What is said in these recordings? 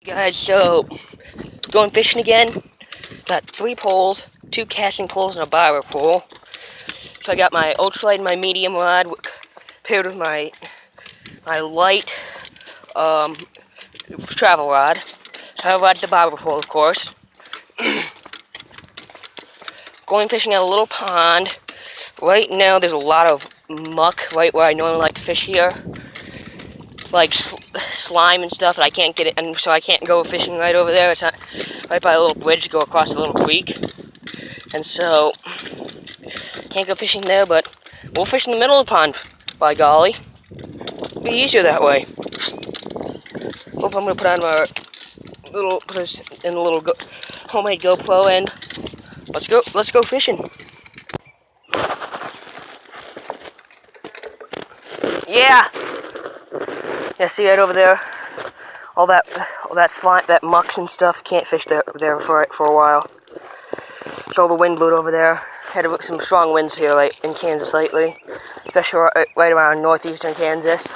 Guys, so going fishing again. Got 3 poles, 2 casting poles, and a bobber pole. So I got my ultralight and my medium rod paired with my light travel rod. Travel rod's the bobber pole, of course. Going fishing at a little pond. Right now, there's a lot of muck right where I normally like to fish here, like slime and stuff, and I can't get it, and so I can't go fishing right over there. It's not right by a little bridge to go across a little creek, and so can't go fishing there. But we'll fish in the middle of the pond. By golly, it'll be easier that way. Hope I'm gonna put on my put this in a little homemade GoPro, and let's go fishing. Yeah. Yeah, see right over there, all that slime, that mucks and stuff. Can't fish there for a while. So all the wind blew over there. Had some strong winds here, right in Kansas lately, especially right around northeastern Kansas.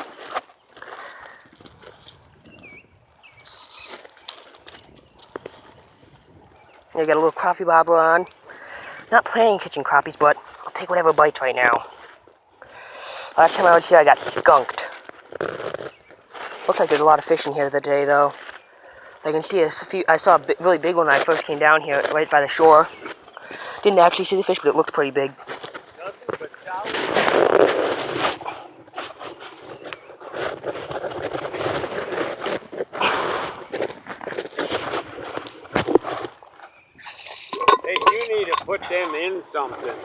I got a little crappie bobber on. Not planning on catching crappies, but I'll take whatever bites right now. Last time I was here, I got skunked. Looks like there's a lot of fish in here today, though. I can see I saw a really big one when I first came down here, right by the shore. Didn't actually see the fish, but it looked pretty big. Hey, you need to put them in something.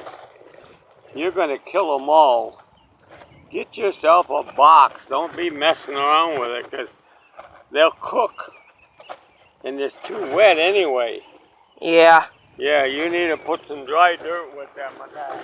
You're going to kill them all. Get yourself a box. Don't be messing around with it, because they'll cook. And it's too wet anyway. Yeah. Yeah, you need to put some dry dirt with them on that.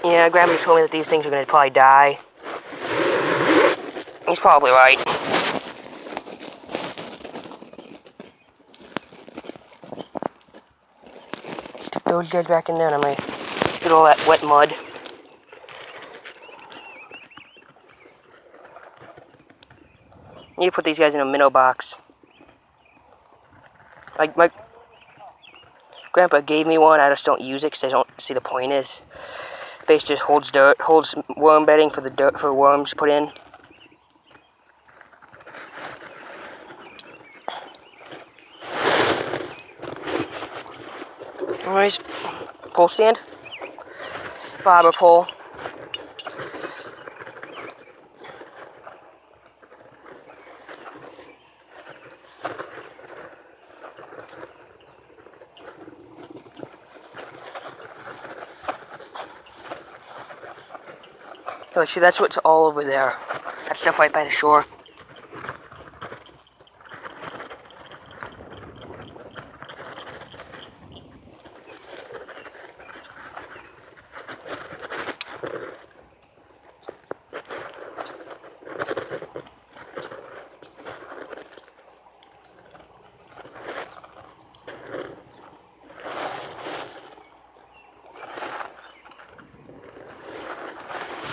Yeah, Grandpa told me that these things are going to probably die. He's probably right. Stick those guys back in there, and I'm going to get all that wet mud. You put these guys in a minnow box. Like my Grandpa gave me one. I just don't use it because I don't see the point is. Base just holds worm bedding for for worms to put in. Anyways, pole stand, bobber pole. Like, see, that's what's all over there. That stuff right by the shore.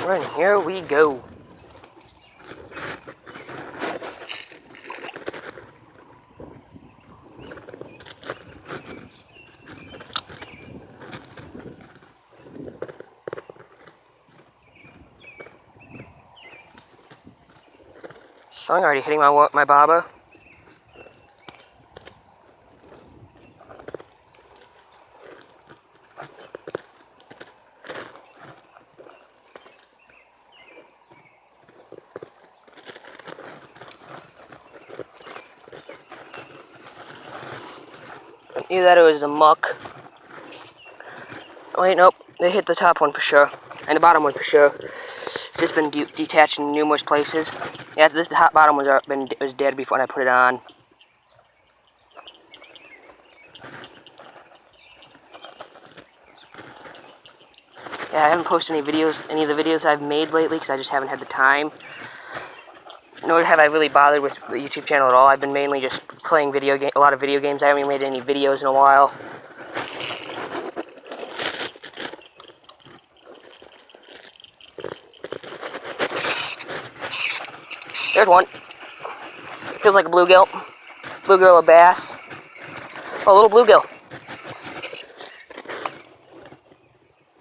And here we go. So I'm already hitting my bobber. Either that or it was the muck. Oh, wait, nope. They hit the top one for sure. And the bottom one for sure. It's just been detached in numerous places. Yeah, the hot bottom was dead before I put it on. Yeah, I haven't posted any of the videos I've made lately because I just haven't had the time. Nor have I really bothered with the YouTube channel at all. I've been mainly just playing a lot of video games. I haven't even made any videos in a while. There's one. Feels like a bluegill. Bluegill or bass. Oh, a little bluegill.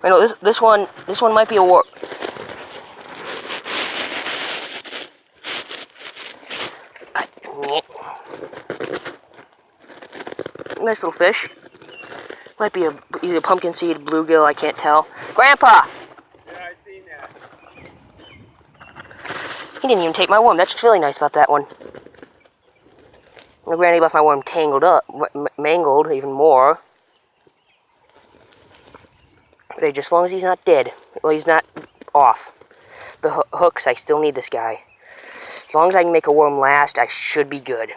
I know this one might be a war. Nice little fish. Might be either a pumpkin seed, bluegill, I can't tell. Grandpa! Yeah, I seen that. He didn't even take my worm. That's what's really nice about that one. My granny left my worm tangled up, mangled even more. But just as long as he's not dead, well, he's not off the hooks, I still need this guy. As long as I can make a worm last, I should be good.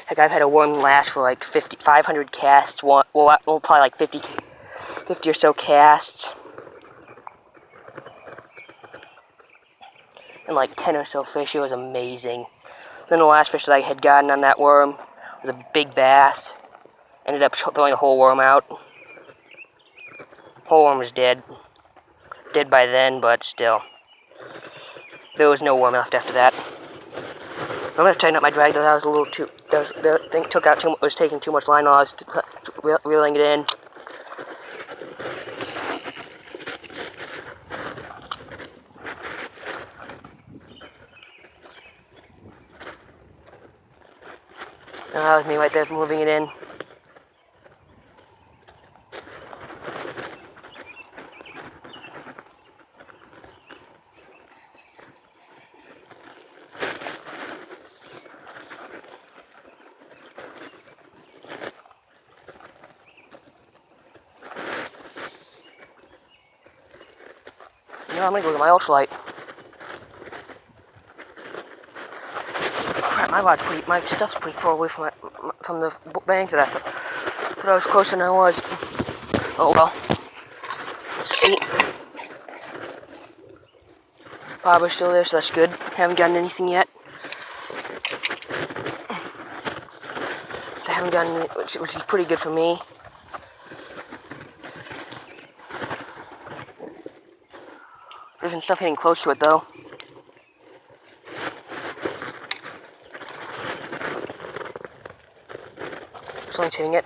Heck, I've had a worm last for like 500 casts. Well, probably like 50 or so casts. And like 10 or so fish. It was amazing. Then the last fish that I had gotten on that worm was a big bass. Ended up throwing the whole worm out. Whole worm was dead. Dead by then, but still. There was no worm left after that. I'm gonna tighten up my drag though. That was a little too. The thing took out too. Was taking too much line while I was reeling it in. That was me right there moving it in. Now I'm gonna go get my ultralight. Crap, my stuff's pretty far away from the bank that I thought I was closer than I was. Oh well. Let's see. Bobber's still there, so that's good. Haven't gotten anything yet. I haven't gotten, which is pretty good for me. There's been stuff hitting close to it though. Something's hitting it.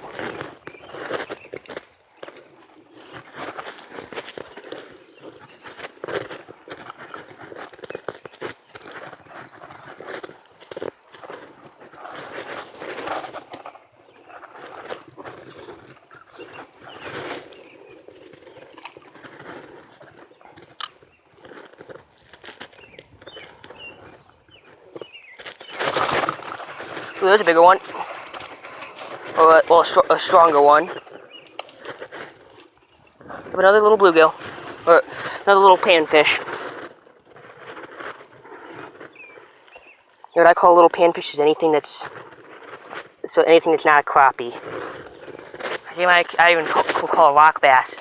Ooh, there's a bigger one. Or, well, a stronger one. Have another little bluegill. Or another little panfish. You know what I call a little panfish is anything that's not a crappie. I even call a rock bass.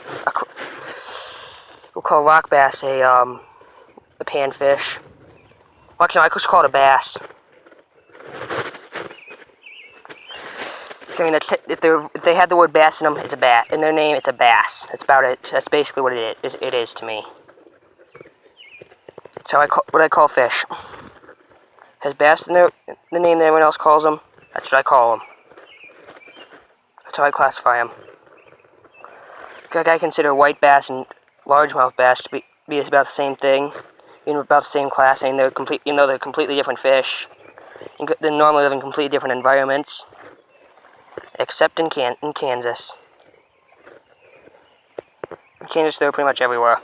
We'll call rock bass a panfish. Well, actually, no, I just call it a bass. I mean, if they had the word bass in them, it's a bass. In their name, it's a bass. That's about it. That's basically what it is to me. So what I call fish. Has bass in the name that everyone else calls them. That's what I call them. That's how I classify them. I consider white bass and largemouth bass to be about the same thing, about the same class, and they're completely different fish. They normally live in completely different environments. Except in Kansas. In Kansas, they're pretty much everywhere.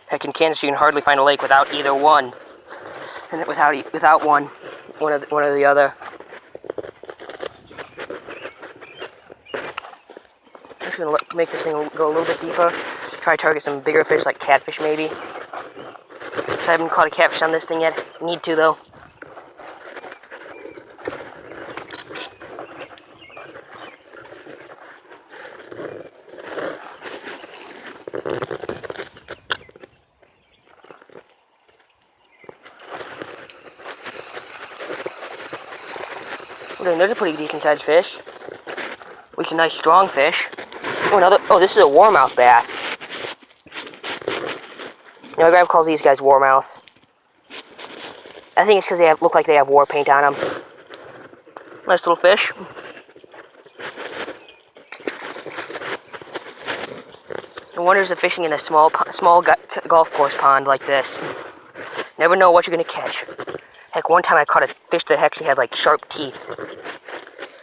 Heck, in Kansas, you can hardly find a lake without either one, and without one or the other. I'm just gonna make this thing go a little bit deeper. Try to target some bigger fish, like catfish, maybe. I haven't caught a catfish on this thing yet. Need to though. Okay, there's a pretty decent sized fish. At least a nice strong fish. Oh, another. Oh, this is a warmouth bass. You know, my grandpa calls these guys warmouths. I think it's because they look like they have war paint on them. Nice little fish. No wonder there's fishing in a small golf course pond like this. Never know what you're gonna catch. Heck, one time I caught a fish that actually had like sharp teeth.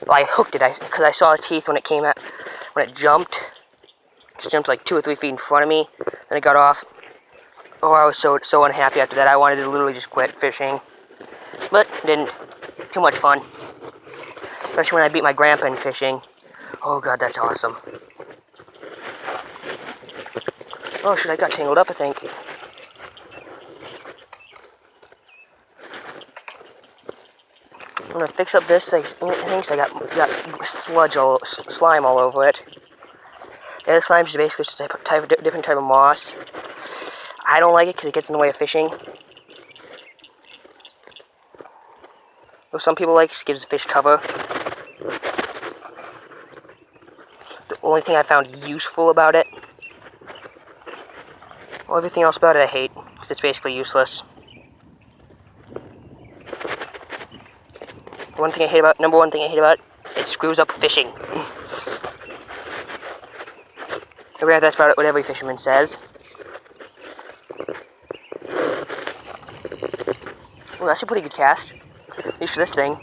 Well, I hooked it because I saw the teeth when it came out, when it jumped. It jumped like 2 or 3 feet in front of me. Then it got off. Oh, I was so unhappy after that. I wanted to literally just quit fishing, but didn't. Too much fun, especially when I beat my grandpa in fishing. Oh god, that's awesome. Oh shit, I got tangled up, I think. I'm gonna fix up this thing. I got slime all over it. Yeah, the slime's basically just a different type of moss. I don't like it because it gets in the way of fishing. Though some people like it, it gives the fish cover. The only thing I found useful about it, well, everything else about it I hate, because it's basically useless. Number one thing I hate about it screws up fishing. That's about what every fisherman says. Well, that's a pretty good cast. At least for this thing.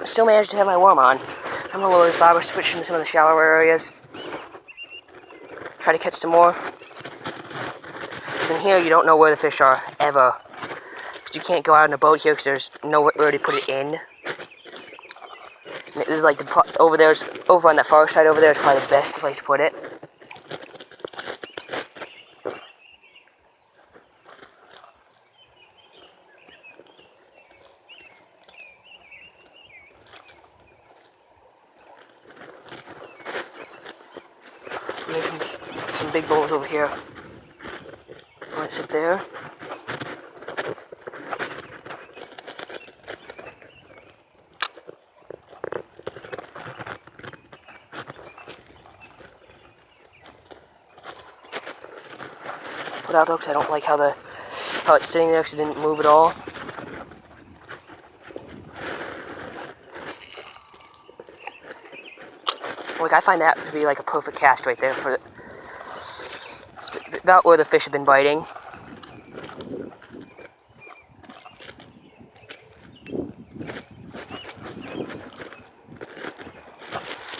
Still managed to have my worm on. I'm gonna lower this bobber, switch into some of the shallower areas. Try to catch some more. Because in here you don't know where the fish are, ever. Because you can't go out in a boat here because there's nowhere to put it in. This is like over on the far side over there is probably the best place to put it. There's some big bowls over here. Let's sit there. Put out though, because I don't like how it's sitting there because it didn't move at all. Like, I find that to be like a perfect cast right there for about where the fish have been biting.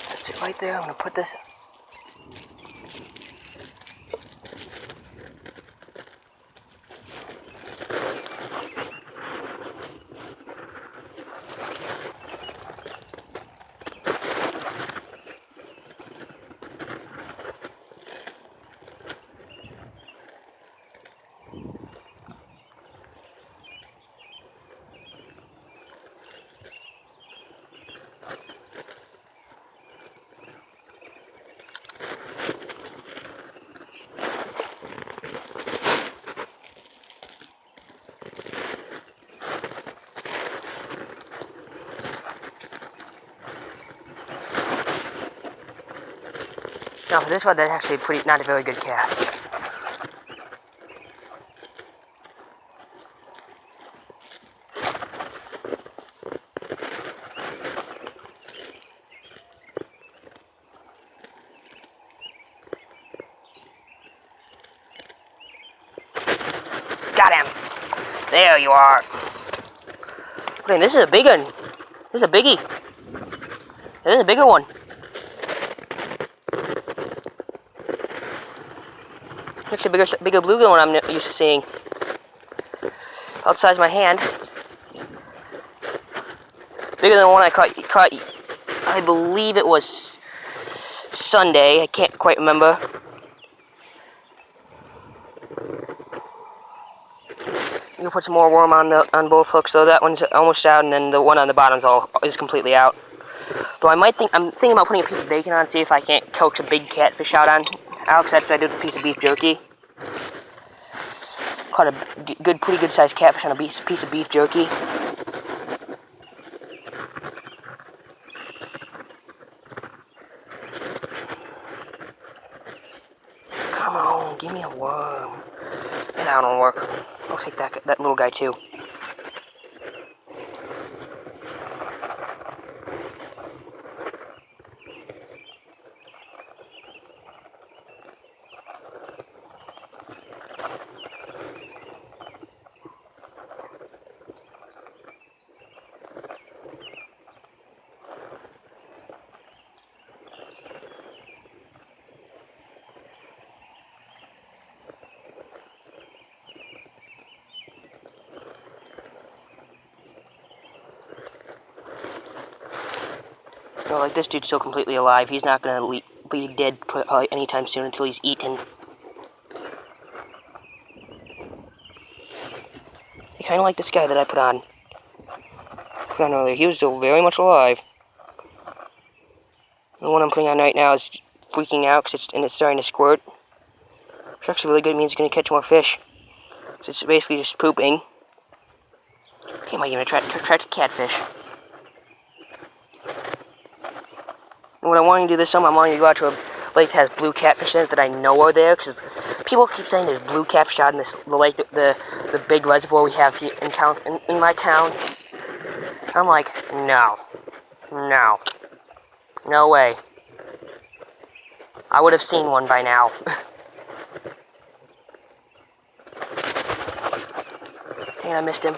That's it right there. I'm gonna put this. Now for this one, that's actually not a very good cast. Got him! There you are. Okay, this is a big one. This is a biggie. This is a bigger one. actually bigger bluegill than what I'm used to seeing. Outside my hand. Bigger than the one I caught, I believe it was Sunday. I can't quite remember. You can put some more worm on both hooks, though. That one's almost out, and then the one on the bottom is completely out. Though I'm thinking about putting a piece of bacon on, see if I can't coax a big catfish out on Alex after I do the piece of beef jerky. Caught a pretty good sized catfish on a piece of beef jerky. Come on, give me a worm. And that won't work. I'll take that little guy too. No, like this dude's still completely alive. He's not gonna be dead anytime soon until he's eaten. I kind of like this guy that I put on earlier. He was still very much alive. The one I'm putting on right now is freaking out because it's starting to squirt. Which actually really good, means it's gonna catch more fish. So it's basically just pooping. Okay, am I gonna try to catfish? And what I want to do this summer, I'm wanting to go out to a lake that has blue catfish in it that I know are there, because people keep saying there's blue catfish out in the lake, the big reservoir we have here in my town. I'm like, no way. I would have seen one by now. And I missed him.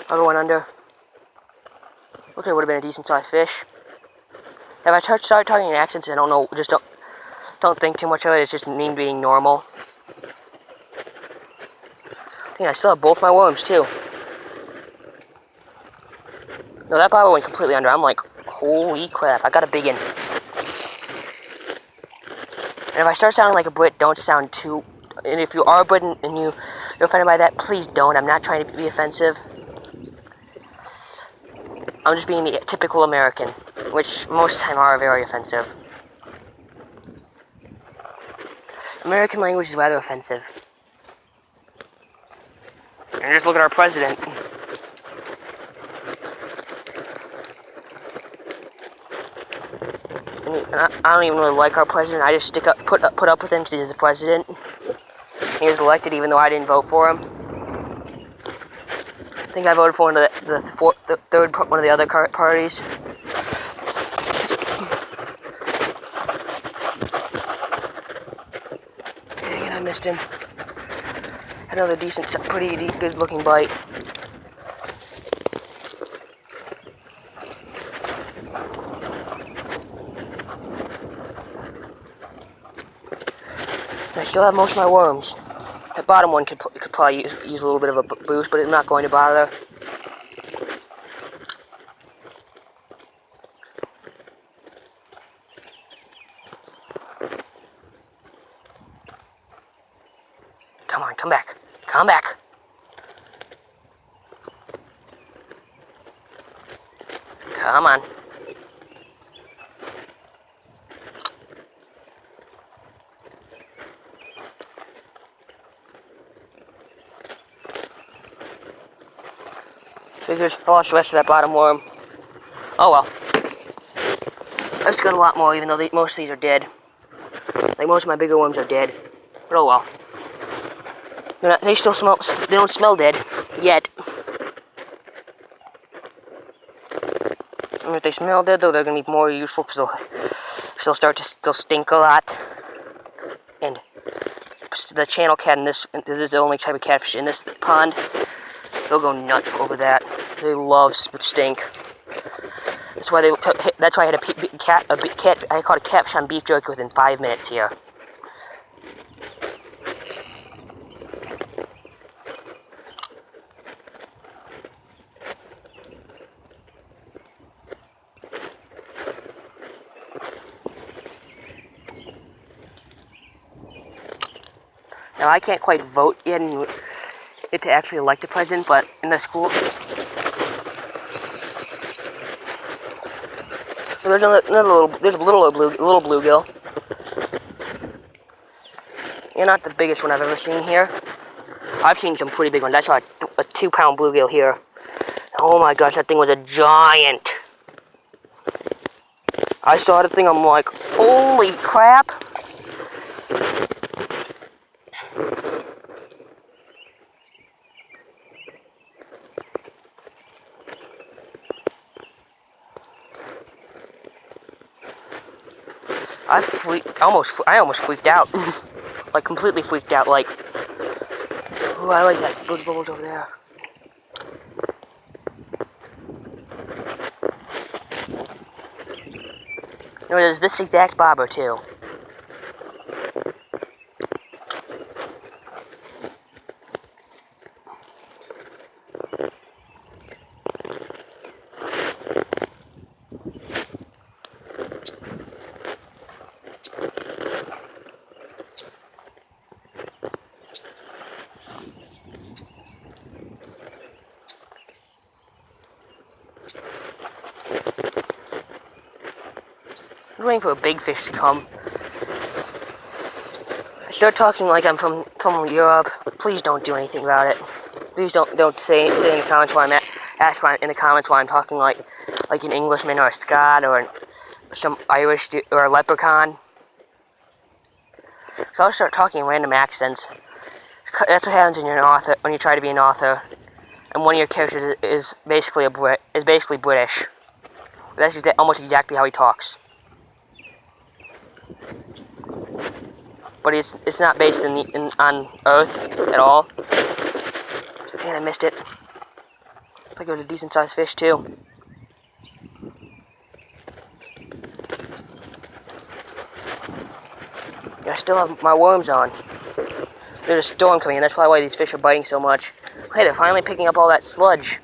Other one under. Okay, would have been a decent sized fish. If I start talking in accents, I don't know, just don't think too much of it. It's just me being normal. I still have both my worms too. No, that bobber went completely under. I'm like, holy crap! I got a big one. And if I start sounding like a Brit, don't sound too. And if you are a Brit and you're offended by that, please don't. I'm not trying to be offensive. I'm just being the typical American, which most of the time are very offensive. American language is rather offensive. And just look at our president. And I don't even really like our president. I just put up with him because he's the president. He was elected even though I didn't vote for him. I think I voted for one of the third one of the other parties. Dang it, I missed him. Had another pretty good looking bite. I still have most of my worms. That bottom one could probably use a little bit of a boost, but I'm not going to bother. Come on, come back. Come back. Come on. Figures I lost the rest of that bottom worm. Oh well. I've just got a lot more, even though most of these are dead. Like most of my bigger worms are dead. But oh well. They still smell. They don't smell dead yet. And if they smell dead, though, they're gonna be more useful because they'll stink a lot. And the channel cat this is the only type of catfish in this pond. They'll go nuts over that. They love stink. That's why I had I caught a catfish on beef jerky within 5 minutes here. Now, I can't quite vote yet to actually elect a president, but in the school... So there's a little bluegill. You're not the biggest one I've ever seen here. I've seen some pretty big ones. I saw a 2-pound bluegill here. Oh my gosh, that thing was a giant. I saw the thing, I'm like, holy crap. I almost freaked out. Like, completely freaked out, like... Ooh, I like that. Those bubbles over there. No, there's this exact bobber, too. I'm waiting for a big fish to come. I start talking like I'm from Europe. Please don't do anything about it. Please don't say in the comments why in the comments why I'm talking like an Englishman or a Scot or some Irish or a leprechaun. So I'll start talking in random accents. That's what happens when you're an author, when you try to be an author, and one of your characters is basically British. That's almost exactly how he talks. But it's not based on Earth at all. Man, I missed it. I think it was a decent sized fish too. I still have my worms on. There's a storm coming in, that's probably why these fish are biting so much. Hey, they're finally picking up all that sludge.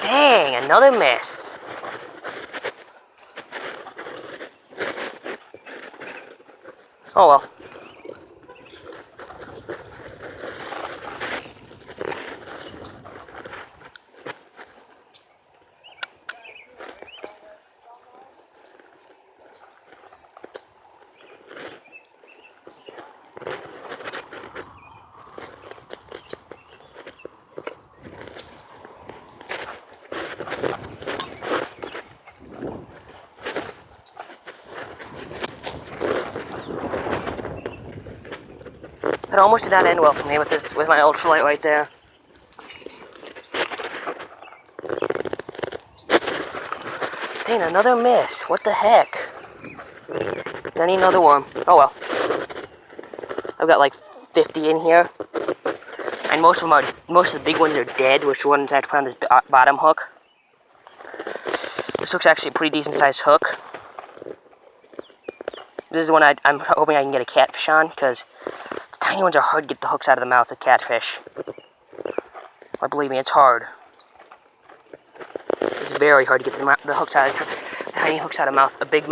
Dang, another miss. Oh well. It almost did not end well for me with my ultralight right there. Dang, another miss. What the heck? I need another worm. Oh well. I've got like 50 in here. And most of the big ones are dead, which ones I have to put on this bottom hook. This hook's actually a pretty decent sized hook. This is the one I'm hoping I can get a catfish on, because the tiny ones are hard to get the hooks out of the mouth of catfish. Or believe me, it's hard. It's very hard to get the hooks out of the tiny hooks out of a big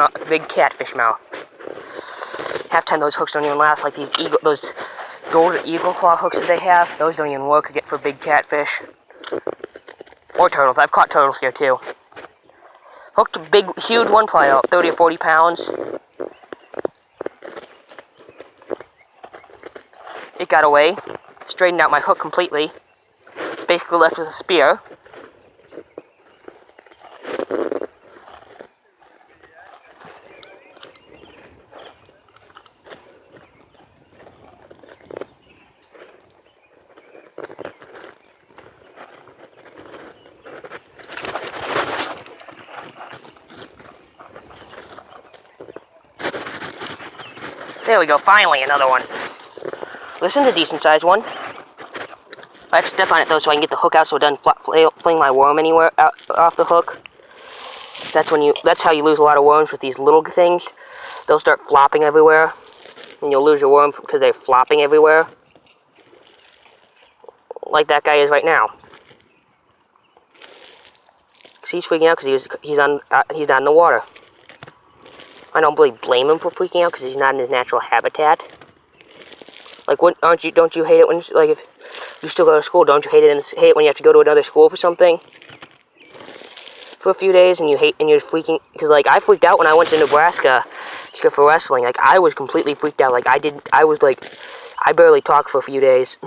catfish mouth. Half the time those hooks don't even last, like those golden eagle claw hooks that they have. Those don't even work for big catfish. Or turtles. I've caught turtles here too. Hooked a big, huge one, probably about 30 or 40 pounds. It got away. Straightened out my hook completely. It's basically left with a spear. There we go, finally another one. This one's a decent sized one. I have to step on it though so I can get the hook out so it doesn't fling my worm anywhere off the hook. That's how you lose a lot of worms with these little things. They'll start flopping everywhere, and you'll lose your worm because they're flopping everywhere. Like that guy is right now. Cause he's freaking out because he's not in the water. I don't really blame him for freaking out because he's not in his natural habitat. Like, don't you hate it when, like, if you still go to school, don't you hate it when you have to go to another school for something? For a few days, and you're freaking, because, like, I freaked out when I went to Nebraska for wrestling. Like, I was completely freaked out. Like, I barely talked for a few days.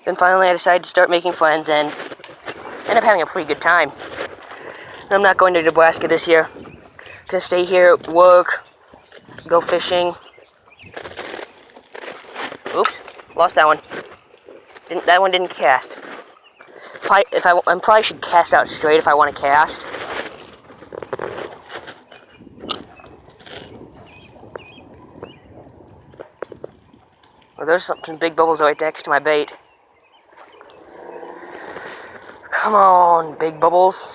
Then finally I decided to start making friends and end up having a pretty good time. And I'm not going to Nebraska this year. I'm gonna stay here, work, go fishing. Oops, lost that one. That one didn't cast. I probably should cast out straight if I want to cast. Well, there's some big bubbles right next to my bait. Come on, big bubbles.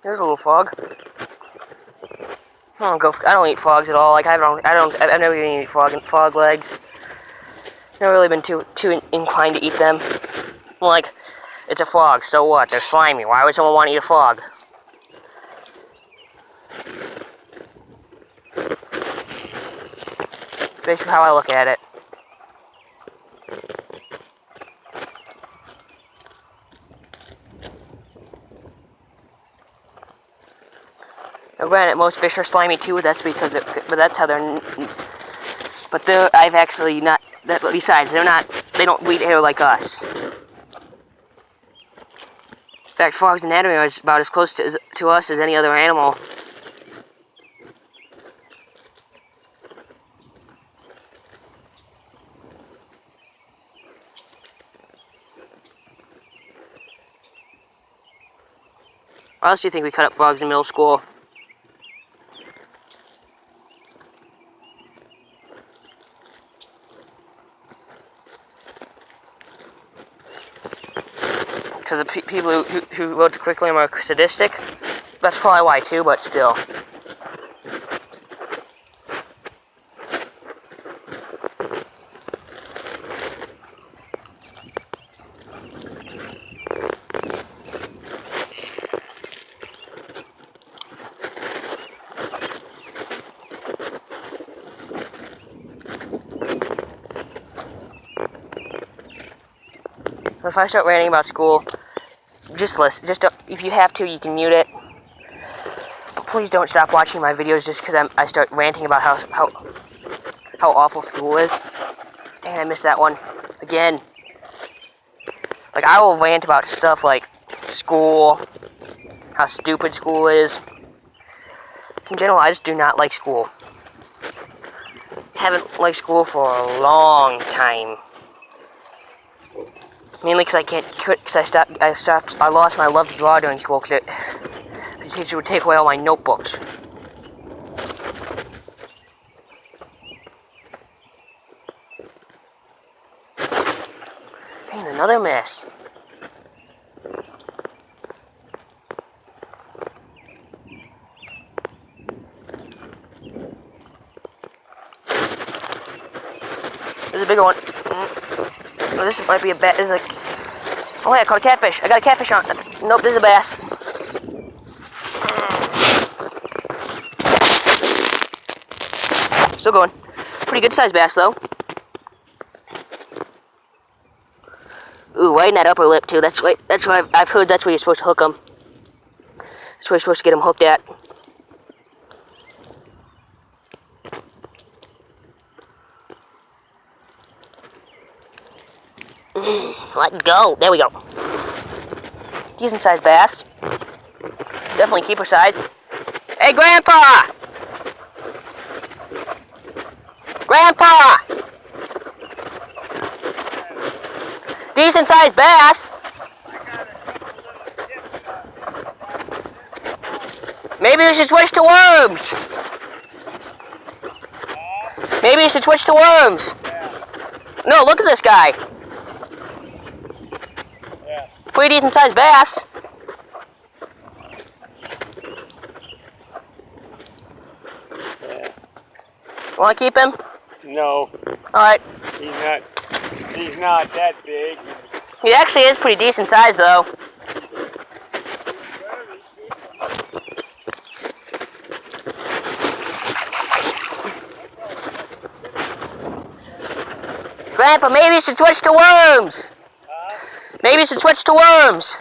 There's a little frog. I don't eat frogs at all. Like I've never even eaten frog legs. Never really been too inclined to eat them. Like, it's a frog, so what? They're slimy. Why would someone want to eat a frog? Basically how I look at it. Now, granted, most fish are slimy too. That's because, but that's how they're. But I've actually not. Besides, they don't breathe air like us. In fact, frogs' anatomy is about as close to us as any other animal. Why else do you think we cut up frogs in middle school? Because the people who wrote the curriculum are sadistic? That's probably why too, but still. If I start ranting about school, just listen. If you have to, you can mute it. But please don't stop watching my videos just because I start ranting about how awful school is. And I missed that one again. Like, I will rant about stuff like school, how stupid school is. In general, I just do not like school. Haven't liked school for a long time. Mainly because I can't quit, because I lost my love to draw during school, because the teacher would take away all my notebooks. Man, another mess. bigger one. Oh, this might be a bass. This is like... Oh, hey, I caught a catfish. I got a catfish on. Nope, this is a bass. Still going. Pretty good sized bass, though. Ooh, right in that upper lip, too. That's why I've heard that's where you're supposed to hook them. That's where you're supposed to get them hooked at. Let go. There we go. Decent sized bass. Definitely keeper size. Hey, Grandpa! Grandpa! Decent sized bass. Maybe you should switch to worms. Maybe you should switch to worms. No, look at this guy. Pretty decent sized bass. Want to keep him? No. Alright. He's not that big. He actually is pretty decent size, though. Grandpa, maybe you should switch to worms. Maybe you should switch to worms.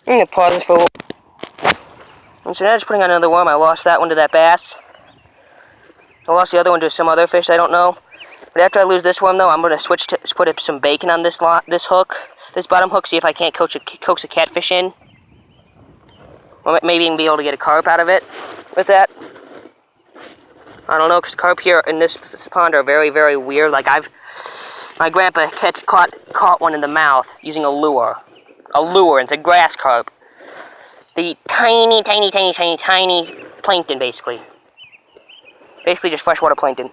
I'm gonna pause this for a little. And so now just putting on another worm. I lost that one to that bass. I lost the other one to some other fish I don't know. But after I lose this worm, though, I'm gonna switch to put up some bacon on this hook, this bottom hook. See if I can't coax a catfish in. Or maybe even be able to get a carp out of it with that. I don't know, because carp here in this pond are very, very weird. Like my grandpa caught one in the mouth using a lure. It's a grass carp. The tiny plankton, basically. Basically just freshwater plankton.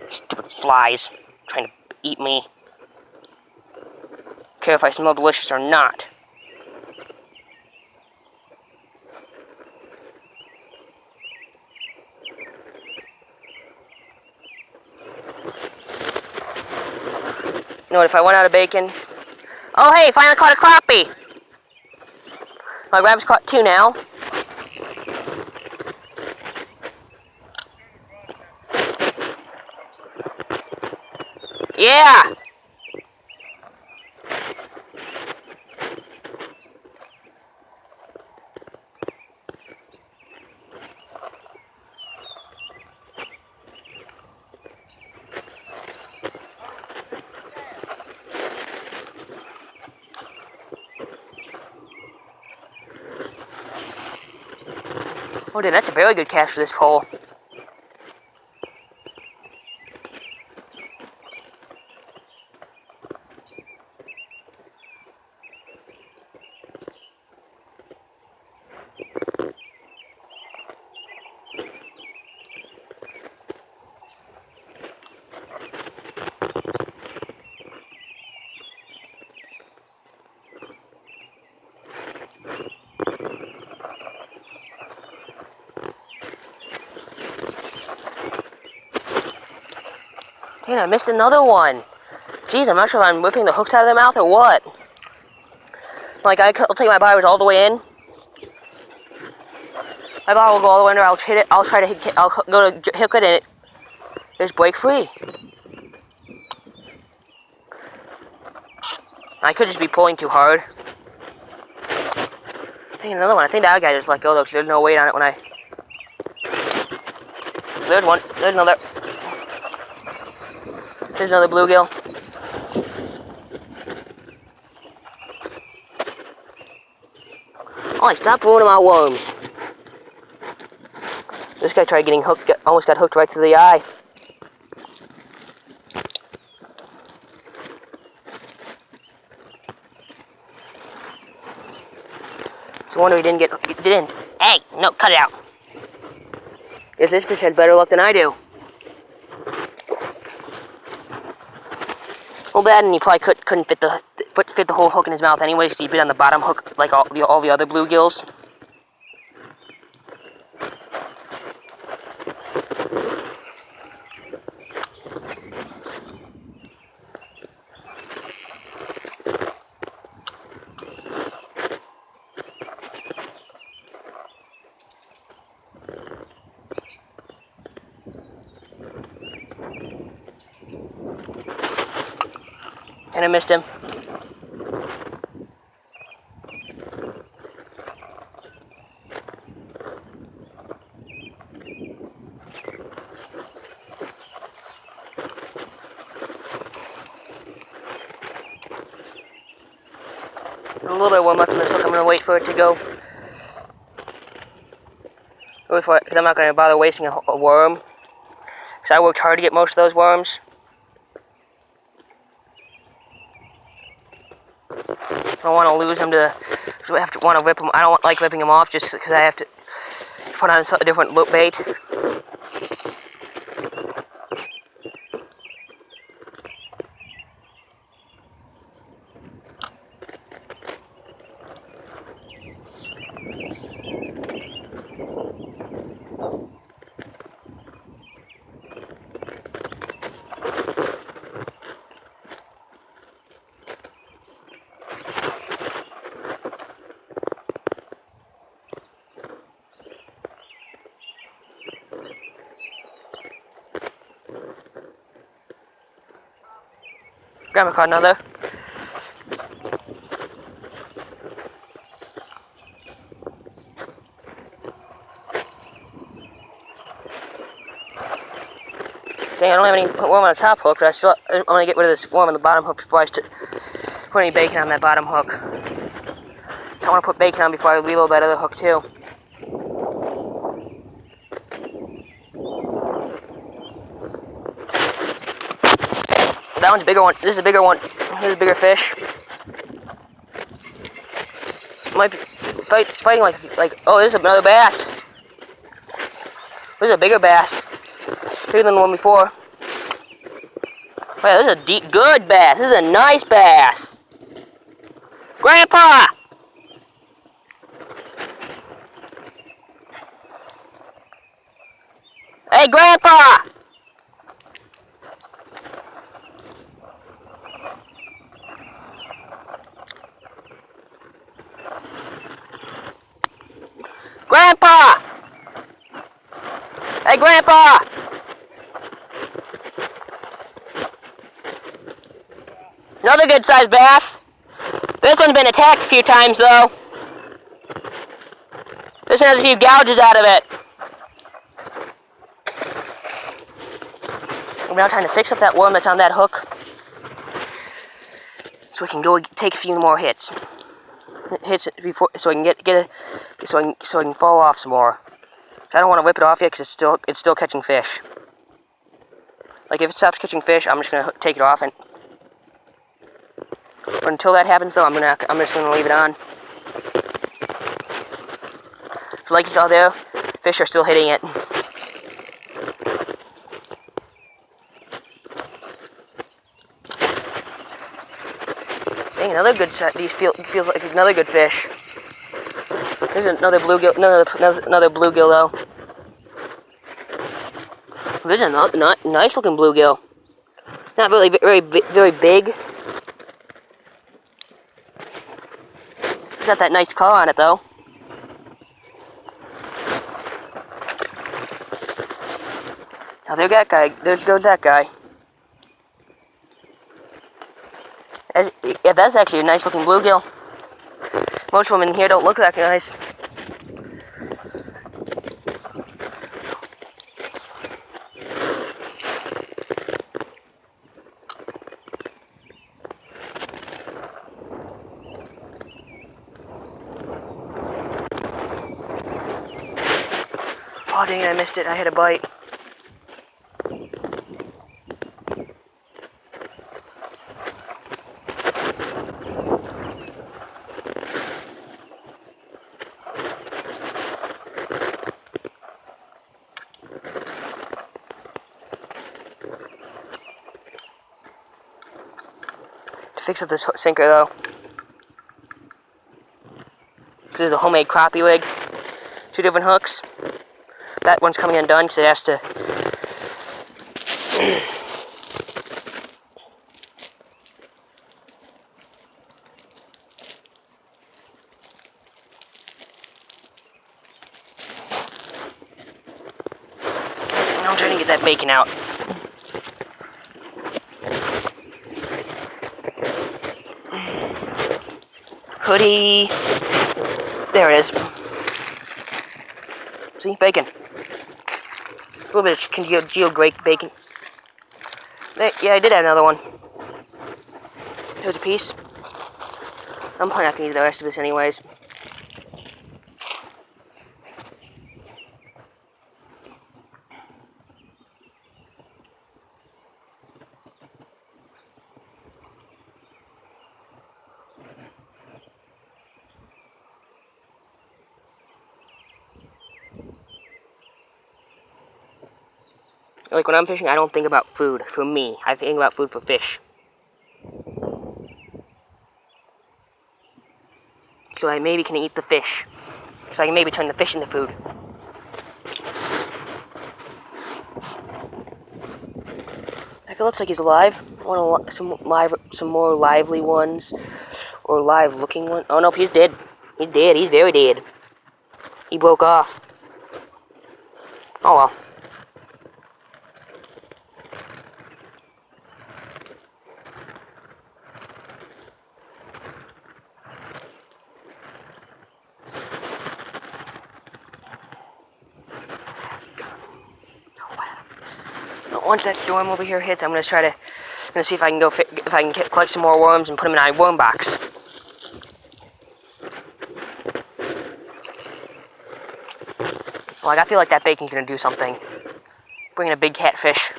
Stupid flies trying to eat me. Care if I smell delicious or not. You know what, if I went out of bacon... Oh, hey, finally caught a crappie! My grandpa's caught 2 now. Yeah! Oh, dude, that's a very good catch for this pole. Man, I missed another one. Jeez, I'm not sure if I'm whipping the hooks out of their mouth or what. Like, I'll take my barbers all the way in. My bar will go all the way under. I'll hit it. I'll try to hit. I'll go to hook it, and it just break free. I could just be pulling too hard. Dang, another one. I think that guy just let go though, because there's no weight on it when I. There's one. There's another. There's another bluegill. Oh, stop ruining my worms. This guy tried getting hooked, almost got hooked right to the eye. It's a wonder he didn't. Hey, no, cut it out. Guess this fish had better luck than I do. Well, that, and he probably couldn't fit the whole hook in his mouth anyway, so he bit on the bottom hook like all the other bluegills. And I missed him. A little bit of worm left in this hook. I'm going to wait for it to go. Because I'm not going to bother wasting a worm. Because I worked hard to get most of those worms. I don't want to lose them to. So I have to want to rip them. I don't like ripping them off just because I have to put on a different bait. Grandma caught another. Dang, I don't have any worm on the top hook, but I want to get rid of this worm on the bottom hook before I put any bacon on that bottom hook. So I want to put bacon on before I reload that other hook too. That one's a bigger one. This is a bigger one. This is a bigger fish. Might be fighting like. Oh, this is another bass. This is a bigger bass. Bigger than the one before. Wow, this is a deep, good bass. This is a nice bass. Grandpa! Hey, Grandpa! Grandpa! Hey, Grandpa! Another good-sized bass. This one's been attacked a few times, though. This one has a few gouges out of it. I'm now trying to fix up that worm that's on that hook, so we can go take a few more hits before, so I can so I can fall off some more. I don't want to whip it off yet because it's still catching fish. Like if it stops catching fish, I'm just gonna take it off, and but until that happens, though, I'm just gonna leave it on. So like you saw there, fish are still hitting it. Dang, another good set. These feels like another good fish. There's another bluegill. Another bluegill though. There's a nice looking bluegill. Not really very big. It's got that nice color on it though. Now there's that guy. There goes that guy. Yeah, that's actually a nice looking bluegill. Most of them in here don't look that nice. Oh dang it, I missed it. I had a bite. fix up this sinker though. This is a homemade crappie rig. 2 different hooks. That one's coming undone, so it has to. I'm trying to get that bacon out. Hoodie. There it is. See, bacon. A little bit of congealed bacon. Yeah, I did have another one. Here's a piece. I'm probably not gonna eat the rest of this anyways. Like when I'm fishing, I don't think about food for me. I think about food for fish. So I maybe can eat the fish. So I can maybe turn the fish into food. If it looks like he's alive, I want some more lively ones, or live-looking ones. Oh nope, he's dead. He's dead. He's very dead. He broke off. Oh well. Once that storm over here hits, I'm gonna see if I can collect some more worms and put them in a worm box. Like I feel like that bacon's gonna do something. Bring in a big catfish.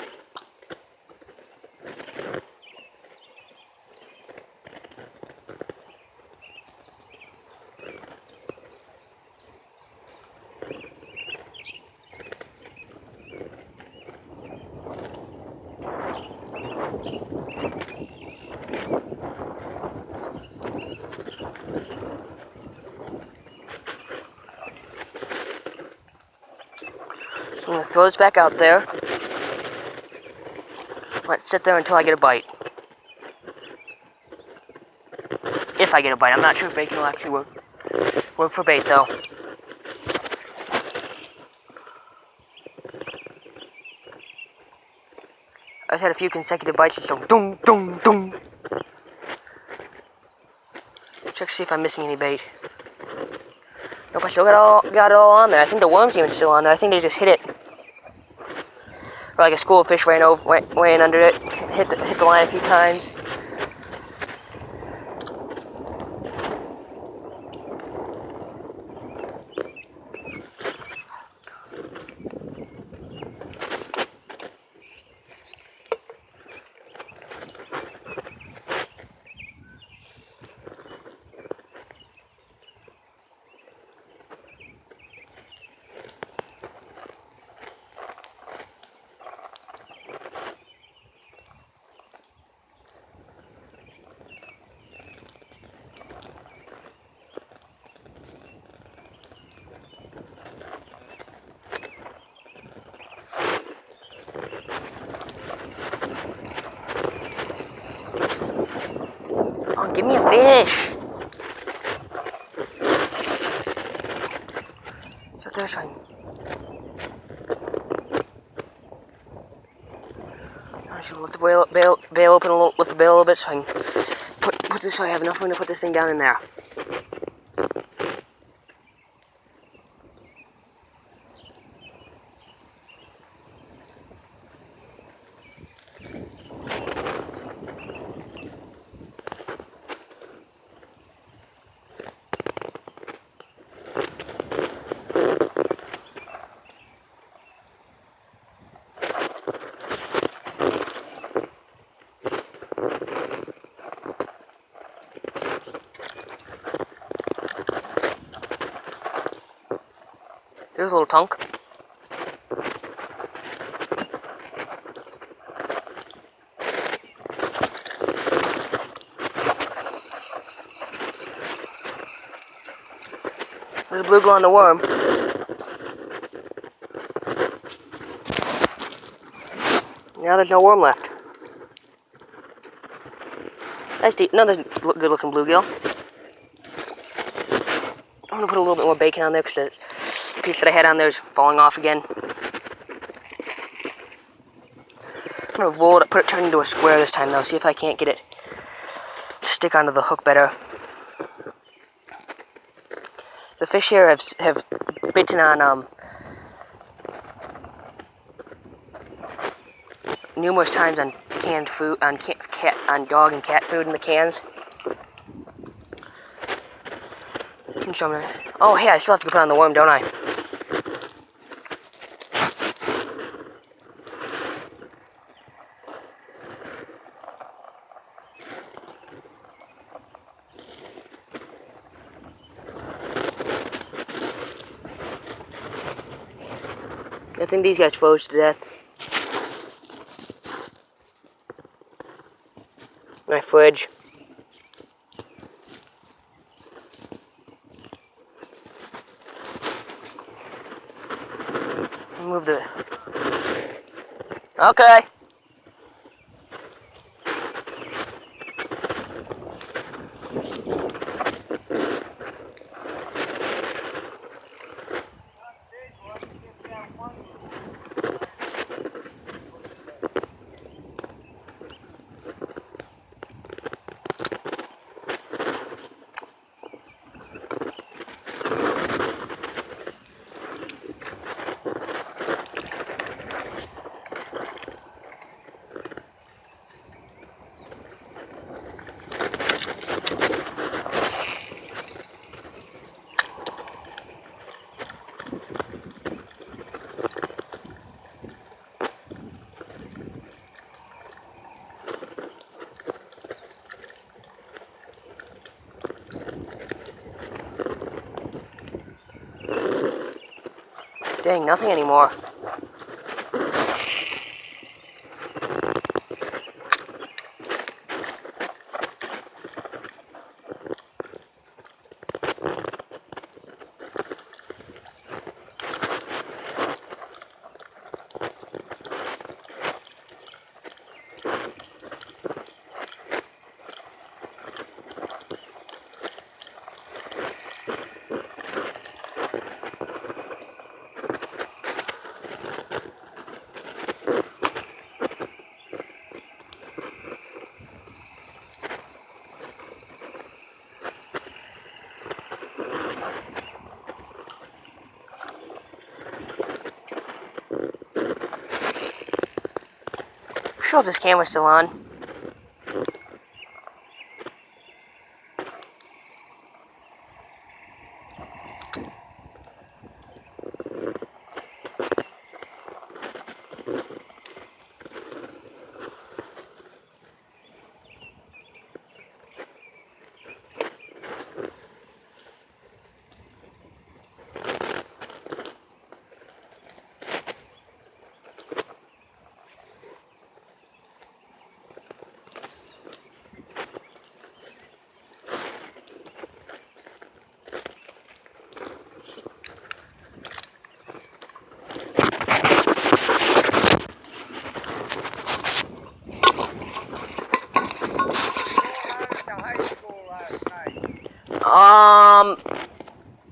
I'm gonna throw this back out there. Let it sit there until I get a bite. If I get a bite, I'm not sure if bacon will actually work for bait though. I just had a few consecutive bites, so dum dum dum. Check to see if I'm missing any bait. Nope, I still got it all on there. I think the worm's even still on there. I think they just hit it. Or like a school of fish ran under it, hit the line a few times. Oh, give me a fish! So there's one. I should lift the bail open a little, lift the bail a little bit so I can put this. So I have enough room to put this thing down in there. There's a little tunk. bluegill on the worm. Now there's no worm left. That's deep. Another good-looking bluegill. I'm gonna put a little bit more bacon on there because the piece that I had on there is falling off again. I'm gonna roll it, turn it into a square this time though. See if I can't get it to stick onto the hook better. The fish here have bitten on numerous times on canned food, on dog and cat food in the cans. Oh, hey, I still have to put on the worm, don't I? I think these guys froze to death. My fridge. Move the... Okay. Dang, nothing anymore. Sure, if this camera's still on.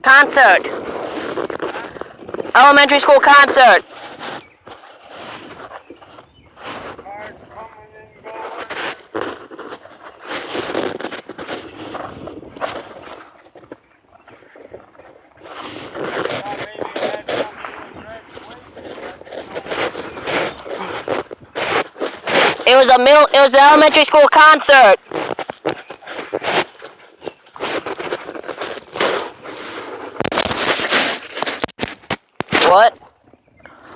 Concert. Elementary school concert. It was an elementary school concert. What?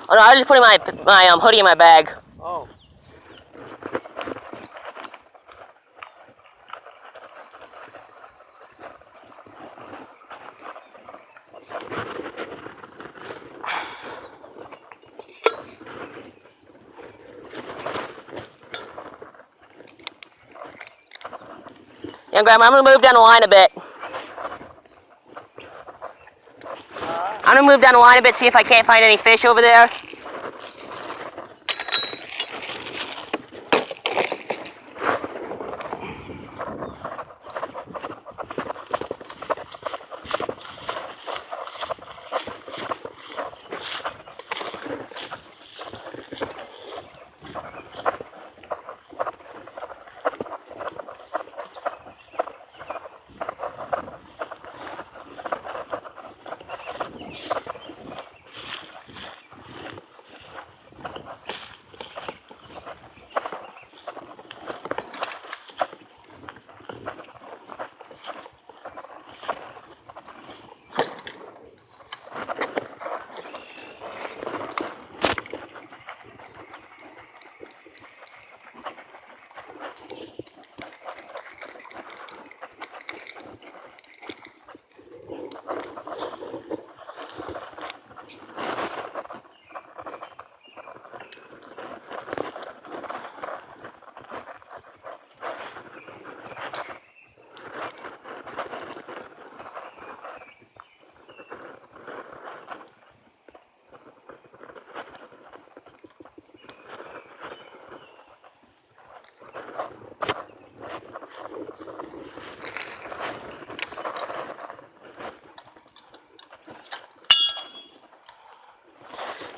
Oh no, I was just putting my hoodie in my bag. Oh. Yeah, Grandma, I'm gonna move down the line a bit. I'm gonna move down the line a bit, see if I can't find any fish over there.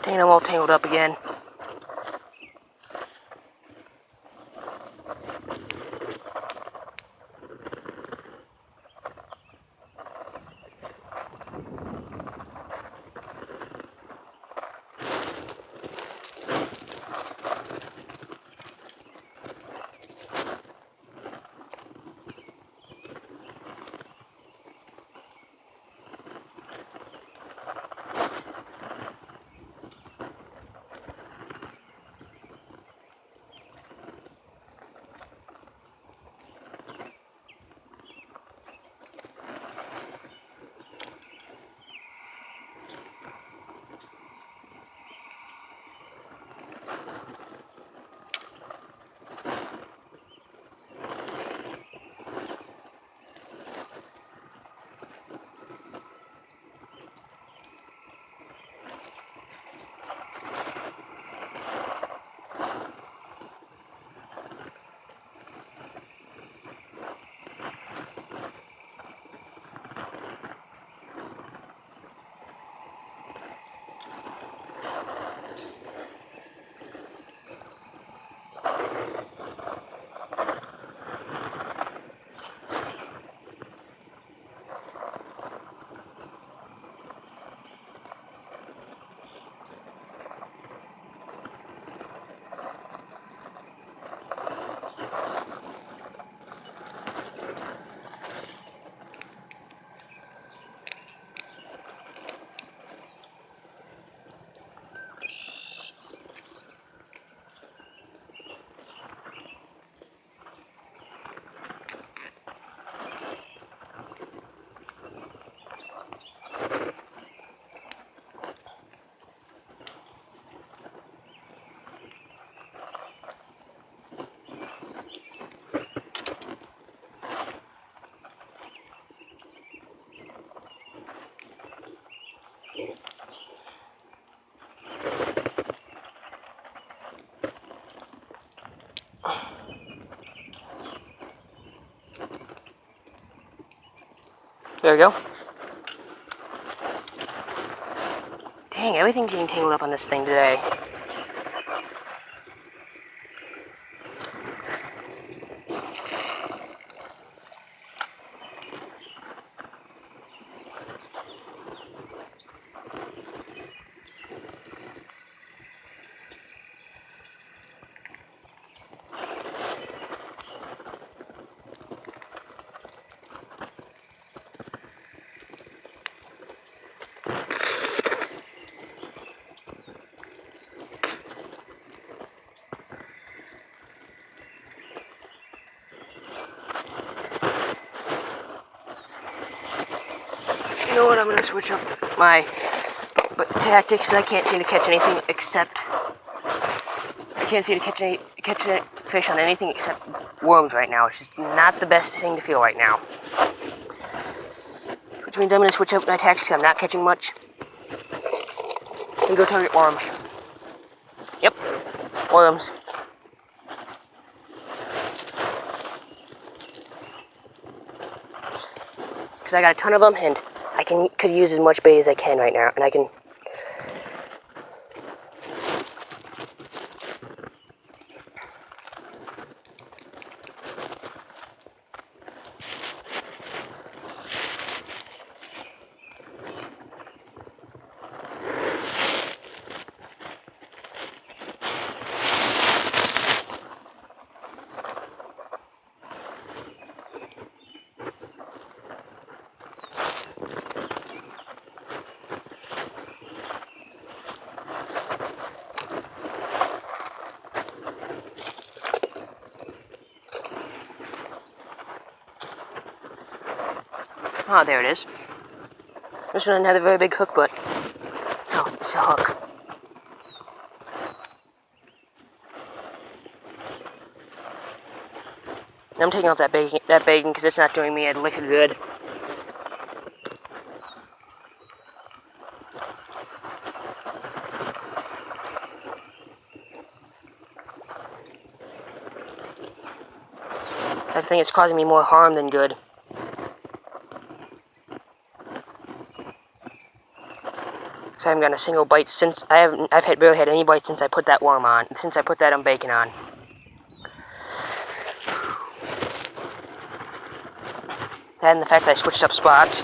Dang, I'm all tangled up again. There we go. Dang, everything's getting tangled up on this thing today. You know what, I'm gonna switch up my tactics. I can't seem to catch anything except catch any fish on anything except worms right now. It's just not the best thing to feel right now. Which means I'm gonna switch up my tactics. I'm not catching much. and go target worms. Yep, worms. Because I got a ton of them, and I could use as much bait as I can right now, and I can. Ah, there it is. This one had a very big hook, but oh, it's a hook. I'm taking off that bacon because it's not doing me a lick of good. I think it's causing me more harm than good. So I haven't gotten a single bite since I've barely had any bites since I put that worm on, since I put that bacon on. That and the fact that I switched up spots.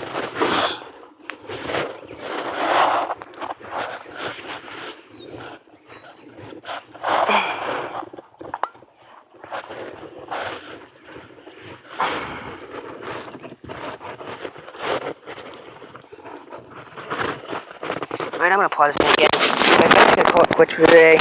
Alright, I'm gonna pause this again. I'm gonna call it quits for today.